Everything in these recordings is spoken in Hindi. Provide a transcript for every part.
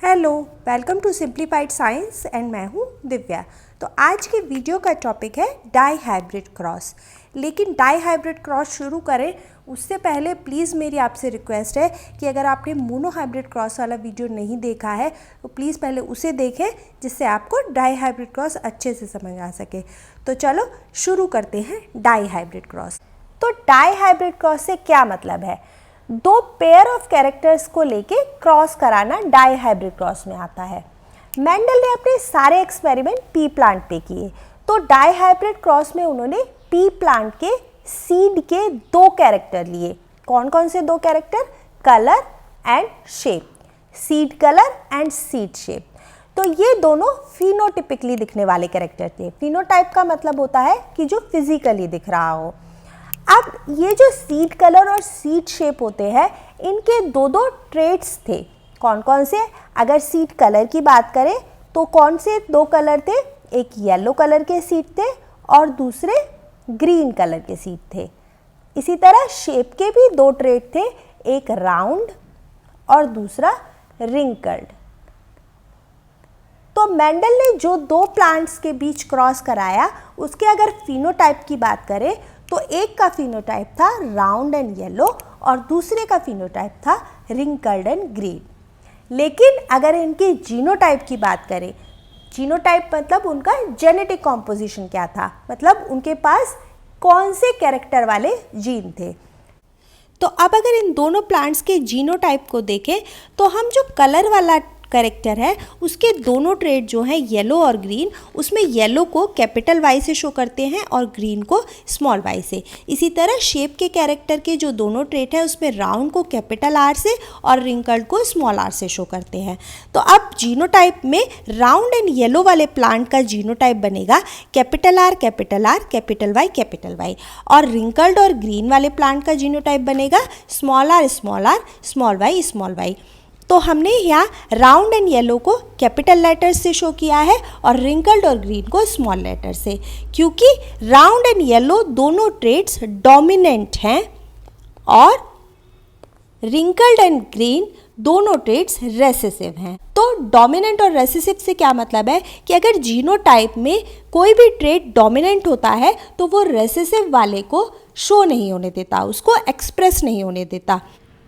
Hello, welcome to simplified science and मैं हूँ दिव्या। तो आज के वीडियो का टॉपिक है डाई हाइब्रिड क्रॉस। लेकिन डाई हाइब्रिड क्रॉस शुरू करें उससे पहले प्लीज़ मेरी आपसे रिक्वेस्ट है कि अगर आपने मोनो हाइब्रिड क्रॉस वाला वीडियो नहीं देखा है तो प्लीज़ पहले उसे देखें, जिससे आपको डाई हाइब्रिड क्रॉस अच्छे से समझ आ सके। तो चलो शुरू करते हैं डाई हाइब्रिड क्रॉस। तो डाई हाइब्रिड क्रॉस से क्या मतलब है? दो पेयर ऑफ कैरेक्टर्स को लेके क्रॉस कराना डाई हाइब्रिड क्रॉस में आता है। मेंडल ने अपने सारे एक्सपेरिमेंट पी प्लांट पे किए, तो डाई हाइब्रिड क्रॉस में उन्होंने पी प्लांट के सीड के दो कैरेक्टर लिए। कौन कौन से दो character? Colour and shape, seed colour and seed shape. तो ये दोनों फिनोटिपिकली दिखने वाले कैरेक्टर थे। फिनोटाइप का मतलब होता है कि जो फिजिकली दिख रहा हो। अब ये जो सीड कलर और सीड शेप होते हैं, इनके दो दो ट्रेट्स थे। कौन कौन से? अगर सीड कलर की बात करें तो कौन से दो कलर थे? एक येलो कलर के सीड थे और दूसरे ग्रीन कलर के सीड थे। इसी तरह शेप के भी दो ट्रेट थे, एक राउंड और दूसरा रिंकल्ड। तो मेंडल ने जो दो प्लांट्स के बीच क्रॉस कराया, उसके अगर फिनोटाइप की बात करें तो एक का फिनोटाइप था राउंड एंड येलो और दूसरे का फिनोटाइप था रिंकल्ड एंड ग्रीन। लेकिन अगर इनके जीनोटाइप की बात करें, जीनोटाइप मतलब उनका जेनेटिक कॉम्पोजिशन क्या था, मतलब उनके पास कौन से कैरेक्टर वाले जीन थे। तो अब अगर इन दोनों प्लांट्स के जीनोटाइप को देखें तो हम जो कलर वाला कैरेक्टर है उसके दोनों ट्रेट जो हैं येलो और ग्रीन, उसमें येलो को कैपिटल वाई से शो करते हैं और ग्रीन को स्मॉल वाई से। इसी तरह शेप के कैरेक्टर के जो दोनों ट्रेट है उसमें राउंड को कैपिटल आर से और रिंकल्ड को स्मॉल आर से शो करते हैं। तो अब जीनोटाइप में राउंड एंड येलो वाले प्लांट का जीनोटाइप बनेगा कैपिटल आर कैपिटल वाई, और रिंकल्ड और ग्रीन वाले प्लांट का जीनोटाइप बनेगा स्मॉल आर स्मॉल वाई। तो हमने यहाँ राउंड एंड येलो को कैपिटल लेटर से शो किया है और रिंकल्ड और ग्रीन को स्मॉल लेटर से, क्योंकि राउंड एंड येलो दोनों ट्रेट्स डोमिनेंट हैं और रिंकल्ड एंड ग्रीन दोनों ट्रेट्स रेसेसिव हैं। तो डोमिनेंट और रेसेसिव से क्या मतलब है कि अगर जीनोटाइप में कोई भी ट्रेट डोमिनेंट होता है तो वो रेसेसिव वाले को शो नहीं होने देता, उसको एक्सप्रेस नहीं होने देता।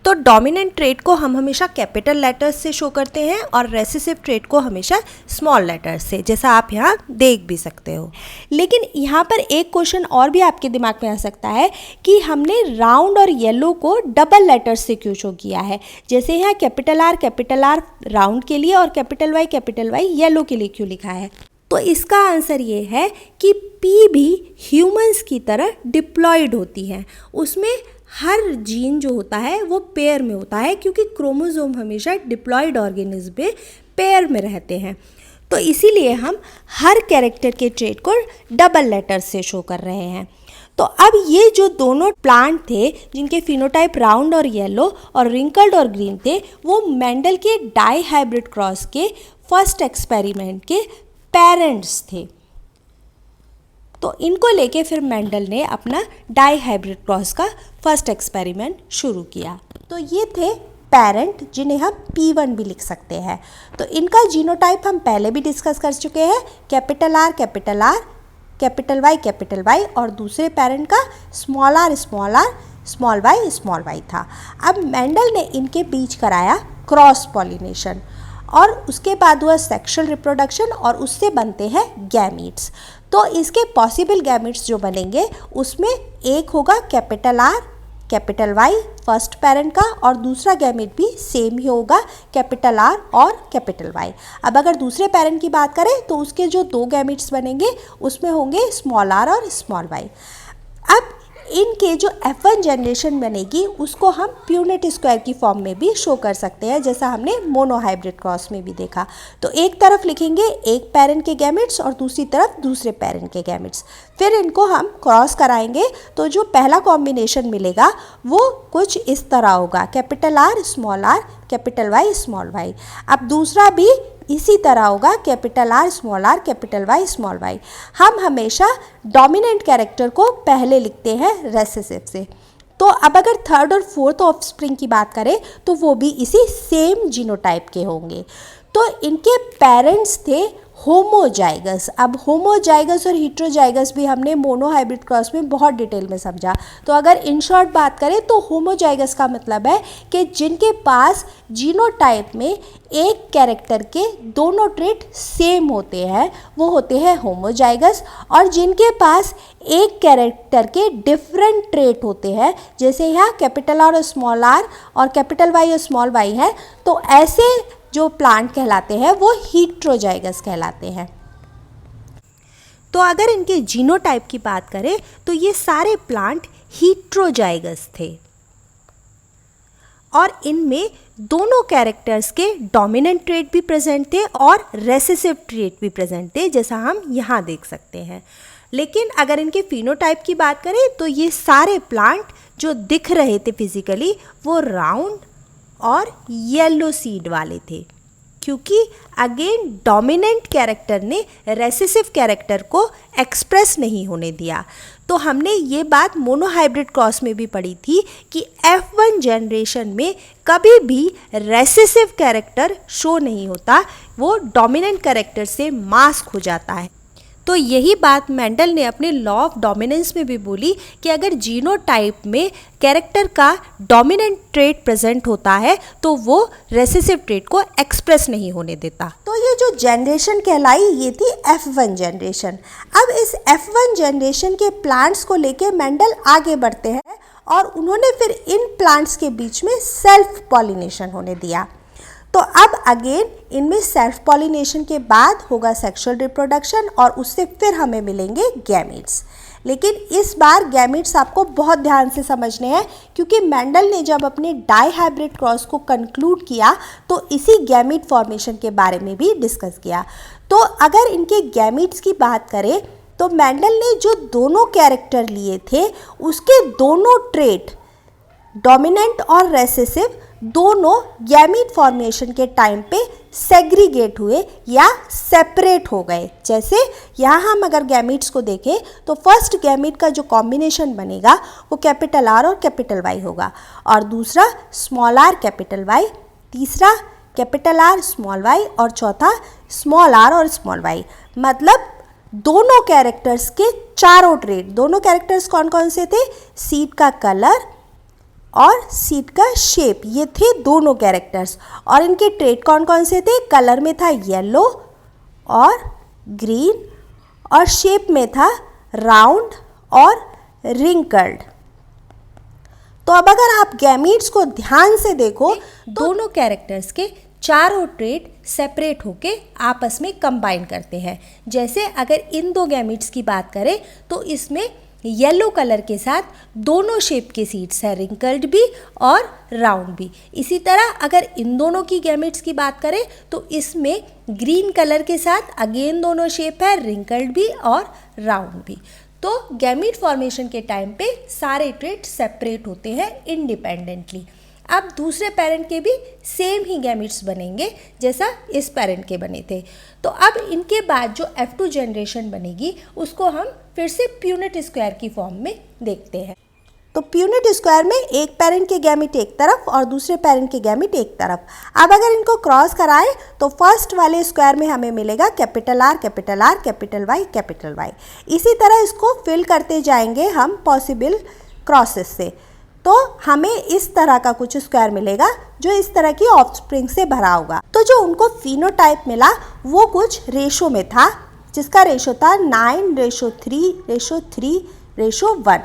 तो डोमिनेंट ट्रेट को हम हमेशा कैपिटल लेटर्स से शो करते हैं और रेसेसिव ट्रेट को हमेशा स्मॉल लेटर्स से, जैसा आप यहाँ देख भी सकते हो। लेकिन यहाँ पर एक क्वेश्चन और भी आपके दिमाग में आ सकता है कि हमने राउंड और येलो को डबल लेटर्स से क्यों शो किया है। जैसे यहाँ कैपिटल आर राउंड के लिए और कैपिटल वाई येलो के लिए क्यों लिखा है। तो इसका आंसर ये है कि पी भी ह्यूमंस की तरह डिप्लॉयड होती हैं। उसमें हर जीन जो होता है वो पेयर में होता है, क्योंकि क्रोमोसोम हमेशा डिप्लॉयड ऑर्गेनिज्म में पेयर में रहते हैं। तो इसीलिए हम हर कैरेक्टर के ट्रेट को डबल लेटर से शो कर रहे हैं। तो अब ये जो दोनों प्लांट थे जिनके फिनोटाइप राउंड और येलो और रिंकल्ड और ग्रीन थे, वो मेंडल के डाई हाइब्रिड क्रॉस के फर्स्ट एक्सपेरिमेंट के पेरेंट्स थे। तो इनको लेके फिर मेंडल ने अपना डाई हाइब्रिड क्रॉस का फर्स्ट एक्सपेरिमेंट शुरू किया। तो ये थे पेरेंट, जिन्हें हम P1 भी लिख सकते हैं। तो इनका जीनोटाइप हम पहले भी डिस्कस कर चुके हैं, कैपिटल आर कैपिटल वाई और दूसरे पेरेंट का स्मॉल आर स्मॉल वाई था। अब मेंडल ने इनके बीच कराया क्रॉस पॉलिनेशन और उसके बाद हुआ सेक्शुअल रिप्रोडक्शन और उससे बनते हैं गैमीट्स। तो इसके पॉसिबल गैमीट्स जो बनेंगे उसमें एक होगा capital R capital Y first parent का, और दूसरा गैमीट भी सेम ही होगा कैपिटल आर और कैपिटल वाई। अब अगर दूसरे पेरेंट की बात करें तो उसके जो दो गैमीट्स बनेंगे उसमें होंगे स्मॉल आर और स्मॉल वाई। अब इनके जो F1 जनरेशन बनेगी उसको हम प्यूनेट स्क्वायर की फॉर्म में भी शो कर सकते हैं, जैसा हमने मोनो हाइब्रिड क्रॉस में भी देखा। तो एक तरफ लिखेंगे एक पेरेंट के गैमेट्स और दूसरी तरफ दूसरे पेरेंट के गैमेट्स, फिर इनको हम क्रॉस कराएंगे तो जो पहला कॉम्बिनेशन मिलेगा वो कुछ इस तरह होगा, capital R capital Y small Y. अब दूसरा भी इसी तरह होगा, capital R capital Y small Y. हम हमेशा डोमिनेंट कैरेक्टर को पहले लिखते हैं रेसेसिव से। तो अब अगर थर्ड और फोर्थ ऑफस्प्रिंग की बात करें तो वो भी इसी सेम जीनोटाइप के होंगे। तो इनके पेरेंट्स थे होमोजाइगस। अब होमोजाइगस और हीट्रोजाइगस भी हमने मोनोहाइब्रिड क्रॉस में बहुत डिटेल में समझा। तो अगर इन शॉर्ट बात करें तो होमोजाइगस का मतलब है कि जिनके पास जीनोटाइप में एक कैरेक्टर के दोनों ट्रेट सेम होते हैं वो होते हैं होमोजाइगस, और जिनके पास एक कैरेक्टर के डिफरेंट ट्रेट होते हैं, जैसे यहाँ कैपिटल आर और कैपिटल वाई और स्मॉल वाई है, तो ऐसे जो प्लांट कहलाते हैं वो हीट्रोजाइगस कहलाते हैं। तो अगर इनके जीनोटाइप की बात करें तो ये सारे प्लांट हीट्रोजाइगस थे और इनमें दोनों कैरेक्टर्स के डोमिनेंट ट्रेट भी प्रेजेंट थे और रेसेसिव ट्रेट भी प्रेजेंट थे, जैसा हम यहाँ देख सकते हैं। लेकिन अगर इनके फिनोटाइप की बात करें तो ये सारे प्लांट जो दिख रहे थे फिजिकली वो राउंड और येलो सीड वाले थे, क्योंकि अगेन डोमिनेंट कैरेक्टर ने रेसेसिव कैरेक्टर को एक्सप्रेस नहीं होने दिया। तो हमने ये बात मोनोहाइब्रिड क्रॉस में भी पढ़ी थी कि F1 जनरेशन में कभी भी रेसेसिव कैरेक्टर शो नहीं होता, वो डोमिनेंट कैरेक्टर से मास्क हो जाता है। तो यही बात मेंडल ने अपने लॉ ऑफ डोमिनेंस में भी बोली कि अगर जीनोटाइप में कैरेक्टर का डोमिनेंट ट्रेट प्रेजेंट होता है तो वो रेसेसिव ट्रेट को एक्सप्रेस नहीं होने देता। तो ये जो जनरेशन कहलाई ये थी F1 जनरेशन। अब इस F1 जनरेशन के प्लांट्स को लेके मेंडल आगे बढ़ते हैं और उन्होंने फिर इन प्लांट्स के बीच में सेल्फ पॉलिनेशन होने दिया। तो अब अगेन इनमें सेल्फ पॉलिनेशन के बाद होगा सेक्सुअल रिप्रोडक्शन और उससे फिर हमें मिलेंगे गैमीट्स। लेकिन इस बार गैमीट्स आपको बहुत ध्यान से समझने हैं, क्योंकि मेंडल ने जब अपने डाइहाइब्रिड क्रॉस को कंक्लूड किया तो इसी गैमीट फॉर्मेशन के बारे में भी डिस्कस किया। तो अगर इनके गैमीट्स की बात करें तो मेंडल ने जो दोनों कैरेक्टर लिए थे उसके दोनों ट्रेट डोमिनेंट और रेसेसिव दोनों गैमीट फॉर्मेशन के टाइम पे सेग्रीगेट हुए या सेपरेट हो गए। जैसे यहाँ हम अगर गैमीट्स को देखें तो फर्स्ट गैमीट का जो कॉम्बिनेशन बनेगा वो कैपिटल आर और कैपिटल वाई होगा, और दूसरा स्मॉल आर कैपिटल वाई, तीसरा कैपिटल आर स्मॉल वाई, और चौथा स्मॉल आर और स्मॉल वाई। मतलब दोनों कैरेक्टर्स के चारों ट्रेट, दोनों कैरेक्टर्स कौन कौन से थे? सीड का कलर और सीड का शेप, ये थे दोनों कैरेक्टर्स। और इनके ट्रेट कौन कौन से थे? कलर में था येलो और ग्रीन, और शेप में था राउंड और रिंकल्ड। तो अब अगर आप गैमीट्स को ध्यान से देखो तो दोनों कैरेक्टर्स के चारों ट्रेट सेपरेट होके आपस में कंबाइन करते हैं। जैसे अगर इन दो गैमीट्स की बात करें तो इसमें येलो कलर के साथ दोनों शेप के सीड्स हैं, रिंकल्ड भी और राउंड भी। इसी तरह अगर इन दोनों की गैमेट्स की बात करें तो इसमें ग्रीन कलर के साथ अगेन दोनों शेप है, रिंकल्ड भी और राउंड भी। तो गैमेट फॉर्मेशन के टाइम पे सारे ट्रेट सेपरेट होते हैं इंडिपेंडेंटली। अब दूसरे पेरेंट के भी सेम ही गैमेट्स बनेंगे जैसा इस पेरेंट के बने थे। तो अब इनके बाद जो F2 जनरेशन बनेगी उसको हम फिर से प्यूनेट स्क्वायर की फॉर्म में देखते हैं। तो प्यूनेट स्क्वायर में एक पेरेंट के गैमेट एक तरफ और दूसरे पेरेंट के गैमेट एक तरफ। अब अगर इनको क्रॉस कराएं तो फर्स्ट वाले स्क्वायर में हमें मिलेगा capital R capital R capital Y capital Y. इसी तरह इसको फिल करते जाएंगे हम पॉसिबल क्रॉसेस से, तो हमें इस तरह का कुछ स्क्वायर मिलेगा जो इस तरह की ऑफस्प्रिंग से भरा होगा। तो जो उनको फिनोटाइप मिला वो कुछ रेशो में था, जिसका रेशो था 9:3:3:1।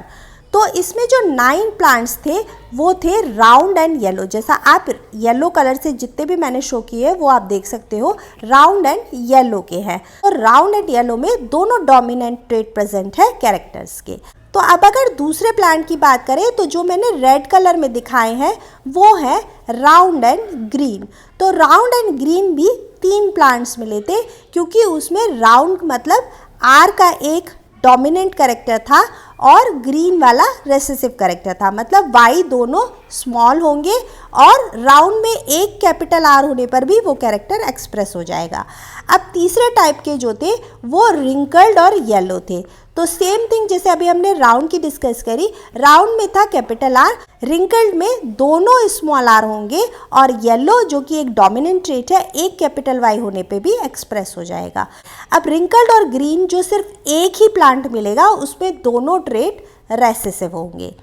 तो इसमें जो 9 प्लांट्स थे वो थे राउंड एंड येलो। जैसा आप येलो कलर से जितने भी मैंने शो किए वो आप देख सकते हो राउंड एंड येलो के हैं। तो राउंड एंड येलो में दोनों डोमिनेंट ट्रेट प्रेजेंट है कैरेक्टर्स के। तो अब अगर दूसरे प्लांट की बात करें तो जो मैंने रेड कलर में दिखाए हैं वो है राउंड एंड ग्रीन। तो राउंड एंड ग्रीन भी 3 प्लांट्स मिले थे, क्योंकि उसमें राउंड मतलब आर का एक डोमिनेंट कैरेक्टर था और ग्रीन वाला रेसेसिव कैरेक्टर था, मतलब वाई दोनों स्मॉल होंगे और राउंड में एक कैपिटल आर होने पर भी वो कैरेक्टर एक्सप्रेस हो जाएगा। अब तीसरे टाइप के जो थे वो रिंकल्ड और येलो थे। तो सेम थिंग जैसे अभी हमने राउंड की डिस्कस करी, राउंड में था कैपिटल आर, रिंकल्ड में दोनों स्मॉल आर होंगे और येलो जो कि एक डोमिनेंट ट्रेट है एक कैपिटल वाई होने पे भी एक्सप्रेस हो जाएगा। अब रिंकल्ड और ग्रीन जो सिर्फ एक ही प्लांट मिलेगा उसमें दोनों ट्रेट रेसेसिव होंगे।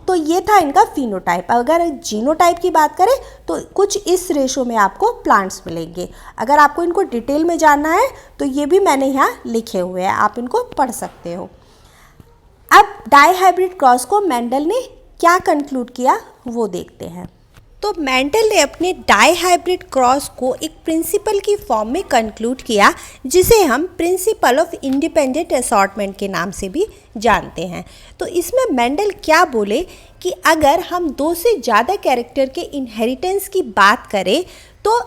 तो ये था इनका फिनोटाइप। अगर जीनोटाइप की बात करें तो कुछ इस रेशो में आपको प्लांट्स मिलेंगे। अगर आपको इनको डिटेल में जानना है तो ये भी मैंने यहाँ लिखे हुए हैं, आप इनको पढ़ सकते हो। अब डाई हाइब्रिड क्रॉस को मेंडल ने क्या कंक्लूड किया वो देखते हैं। तो मेंडल ने अपने डाई हाइब्रिड क्रॉस को एक प्रिंसिपल की फॉर्म में कंक्लूड किया जिसे हम प्रिंसिपल ऑफ इंडिपेंडेंट असॉर्टमेंट के नाम से भी जानते हैं। तो इसमें मेंडल क्या बोले कि अगर हम दो से ज़्यादा कैरेक्टर के इनहेरिटेंस की बात करें तो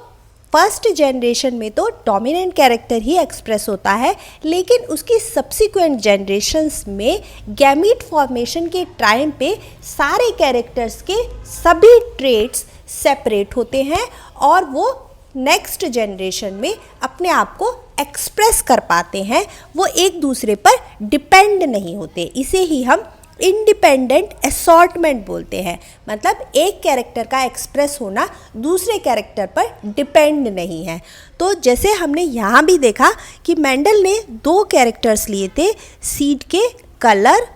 फर्स्ट जनरेशन में तो डोमिनेंट कैरेक्टर ही एक्सप्रेस होता है, लेकिन उसकी सब्सिक्वेंट जनरेशन्स में गैमीट फॉर्मेशन के टाइम पे सारे कैरेक्टर्स के सभी ट्रेट्स सेपरेट होते हैं और वो नेक्स्ट जनरेशन में अपने आप को एक्सप्रेस कर पाते हैं, वो एक दूसरे पर डिपेंड नहीं होते। इसे ही हम इंडिपेंडेंट असॉर्टमेंट बोलते हैं, मतलब एक कैरेक्टर का एक्सप्रेस होना दूसरे कैरेक्टर पर डिपेंड नहीं है। तो जैसे हमने यहाँ भी देखा कि मेंडल ने दो कैरेक्टर्स लिए थे, सीड के कलर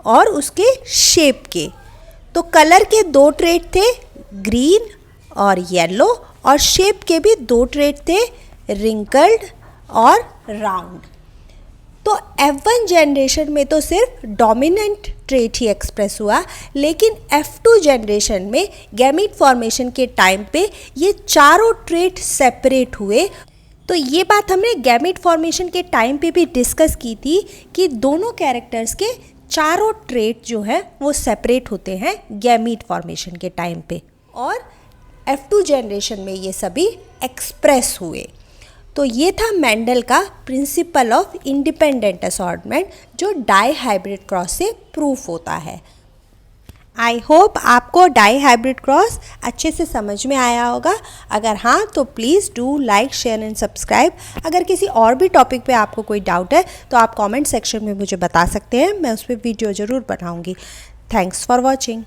और उसके शेप के। तो कलर के दो ट्रेट थे, ग्रीन और येलो, और शेप के भी दो ट्रेट थे, रिंकल्ड और राउंड। तो F1 जनरेशन में तो सिर्फ डोमिनेंट ट्रेट ही एक्सप्रेस हुआ, लेकिन F2 जनरेशन में गैमीट फॉर्मेशन के टाइम पे ये चारों ट्रेट सेपरेट हुए। तो ये बात हमने गैमीट फॉर्मेशन के टाइम पे भी डिस्कस की थी कि दोनों कैरेक्टर्स के चारों ट्रेट जो है वो सेपरेट होते हैं गैमीट फॉर्मेशन के टाइम पे, और F2 जनरेशन में ये सभी एक्सप्रेस हुए। तो ये था मेंडल का प्रिंसिपल ऑफ इंडिपेंडेंट असॉर्टमेंट जो डाई हाइब्रिड क्रॉस से प्रूफ होता है। आई होप आपको डाई हाइब्रिड क्रॉस अच्छे से समझ में आया होगा। अगर हाँ तो please do like, share and subscribe. अगर किसी और भी टॉपिक पे आपको कोई डाउट है तो आप कमेंट सेक्शन में मुझे बता सकते हैं, मैं उस पर वीडियो ज़रूर बनाऊँगी। Thanks for watching.